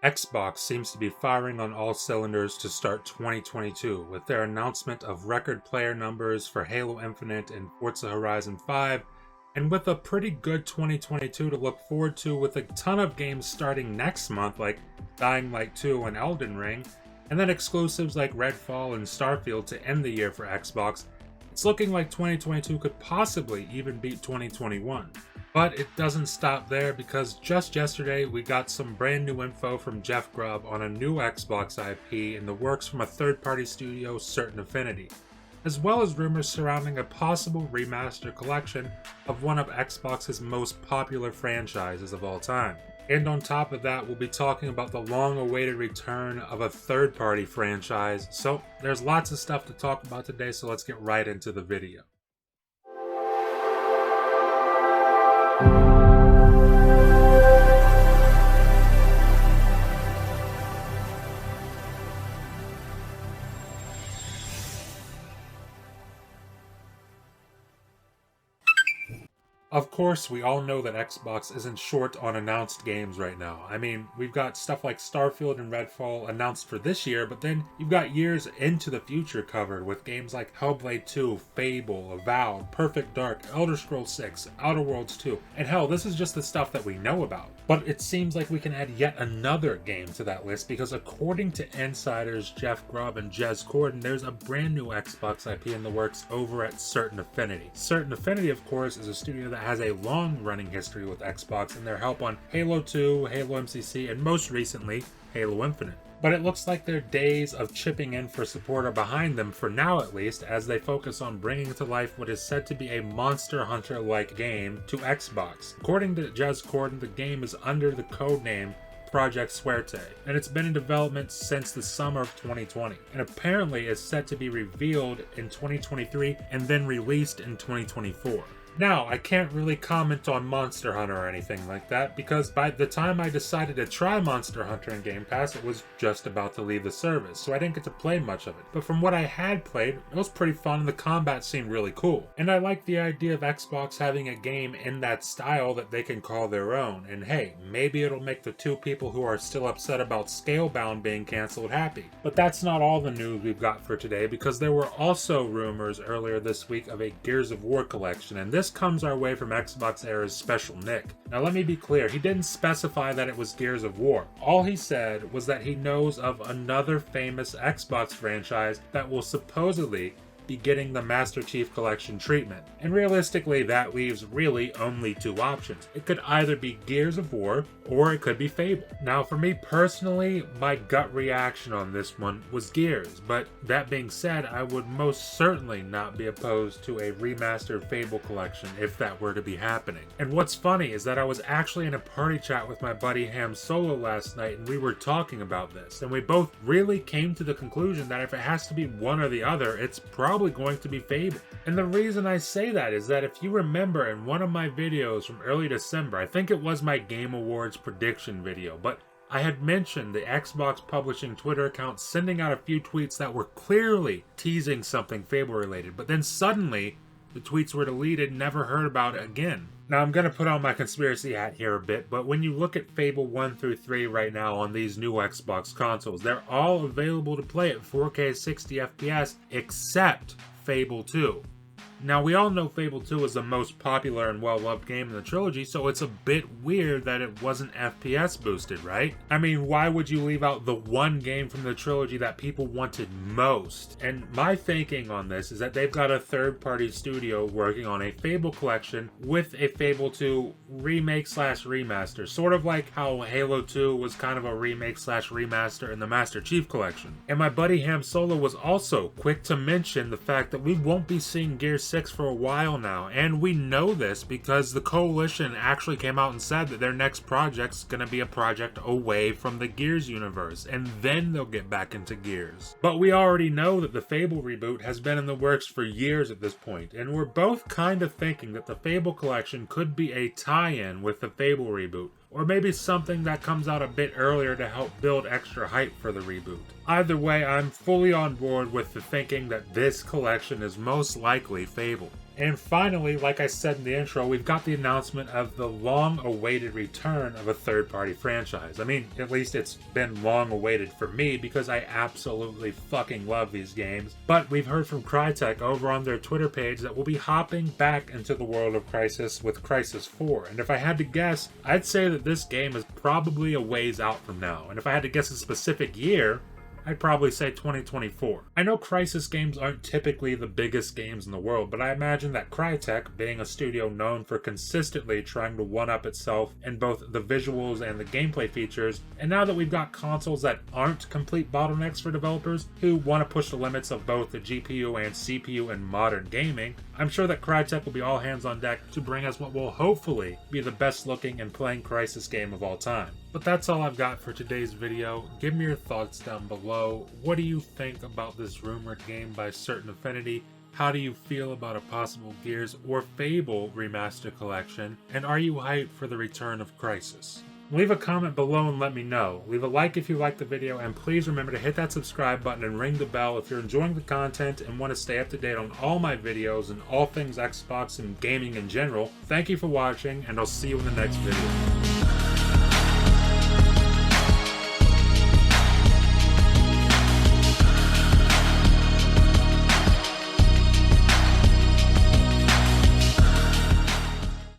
Xbox seems to be firing on all cylinders to start 2022 with their announcement of record player numbers for Halo Infinite and Forza Horizon 5, and with a pretty good 2022 to look forward to with a ton of games starting next month like Dying Light 2 and Elden Ring, and then exclusives like Redfall and Starfield to end the year for Xbox. It's looking like 2022 could possibly even beat 2021. But it doesn't stop there because just yesterday we got some brand new info from Jeff Grubb on a new Xbox IP in the works from a third-party studio, Certain Affinity, as well as rumors surrounding a possible remaster collection of one of Xbox's most popular franchises of all time. And on top of that, we'll be talking about the long-awaited return of a third-party franchise. So there's lots of stuff to talk about today, so let's get right into the video. Of course, we all know that Xbox isn't short on announced games right now. I mean, we've got stuff like Starfield and Redfall announced for this year, but then you've got years into the future covered with games like Hellblade 2, Fable, Avowed, Perfect Dark, Elder Scrolls 6, Outer Worlds 2, and hell, this is just the stuff that we know about. But it seems like we can add yet another game to that list because according to insiders Jeff Grubb and Jez Corden, there's a brand new Xbox IP in the works over at Certain Affinity. Certain Affinity, of course, is a studio that has a long-running history with Xbox and their help on Halo 2, Halo MCC, and most recently, Halo Infinite. But it looks like their days of chipping in for support are behind them, for now at least, as they focus on bringing to life what is said to be a Monster Hunter-like game to Xbox. According to Jez Corden, the game is under the codename Project Suerte, and it's been in development since the summer of 2020, and apparently is set to be revealed in 2023 and then released in 2024. Now, I can't really comment on Monster Hunter or anything like that, because by the time I decided to try Monster Hunter in Game Pass, it was just about to leave the service, so I didn't get to play much of it. But from what I had played, it was pretty fun and the combat seemed really cool. And I like the idea of Xbox having a game in that style that they can call their own, and hey, maybe it'll make the two people who are still upset about Scalebound being cancelled happy. But that's not all the news we've got for today, because there were also rumors earlier this week of a Gears of War collection, and this comes our way from Xbox era's Special Nick. Now let me be clear, he didn't specify that it was Gears of War. All he said was that he knows of another famous Xbox franchise that will supposedly be getting the Master Chief Collection treatment. And realistically, that leaves really only two options. It could either be Gears of War, or it could be Fable. Now for me personally, my gut reaction on this one was Gears, but that being said, I would most certainly not be opposed to a remastered Fable collection if that were to be happening. And what's funny is that I was actually in a party chat with my buddy Ham Solo last night, and we were talking about this, and we both really came to the conclusion that if it has to be one or the other, it's probably going to be Fable. And the reason I say that is that if you remember in one of my videos from early December, I think it was my Game Awards prediction video, but I had mentioned the Xbox publishing Twitter account sending out a few tweets that were clearly teasing something Fable related, but then suddenly the tweets were deleted and never heard about it again. Now I'm going to put on my conspiracy hat here a bit, but when you look at Fable 1 through 3 right now on these new Xbox consoles, they're all available to play at 4K 60 FPS except Fable 2. Now, we all know Fable 2 is the most popular and well-loved game in the trilogy, so it's a bit weird that it wasn't FPS boosted, right? I mean, why would you leave out the one game from the trilogy that people wanted most? And my thinking on this is that they've got a third-party studio working on a Fable collection with a Fable 2 remake/remaster, sort of like how Halo 2 was kind of a remake/remaster in the Master Chief collection. And my buddy Ham Solo was also quick to mention the fact that we won't be seeing Gears 6 for a while now, and we know this because the Coalition actually came out and said that their next project's gonna be a project away from the Gears universe, and then they'll get back into Gears. But we already know that the Fable reboot has been in the works for years at this point, and we're both kind of thinking that the Fable collection could be a tie-in with the Fable reboot, or maybe something that comes out a bit earlier to help build extra hype for the reboot. Either way, I'm fully on board with the thinking that this collection is most likely Fable. And finally, like I said in the intro, we've got the announcement of the long-awaited return of a third-party franchise. I mean, at least it's been long-awaited for me because I absolutely fucking love these games. But we've heard from Crytek over on their Twitter page that we'll be hopping back into the world of Crysis with Crysis 4. And if I had to guess, I'd say that this game is probably a ways out from now. And if I had to guess a specific year, I'd probably say 2024. I know Crysis games aren't typically the biggest games in the world, but I imagine that Crytek, being a studio known for consistently trying to one-up itself in both the visuals and the gameplay features, and now that we've got consoles that aren't complete bottlenecks for developers who want to push the limits of both the GPU and CPU in modern gaming, I'm sure that Crytek will be all hands on deck to bring us what will hopefully be the best looking and playing Crysis game of all time. But that's all I've got for today's video. Give me your thoughts down below. What do you think about this rumored game by Certain Affinity? How do you feel about a possible Gears or Fable remaster collection? And are you hyped for the return of Crysis? Leave a comment below and let me know. Leave a like if you liked the video, and please remember to hit that subscribe button and ring the bell if you're enjoying the content and want to stay up to date on all my videos and all things Xbox and gaming in general. Thank you for watching, and I'll see you in the next video.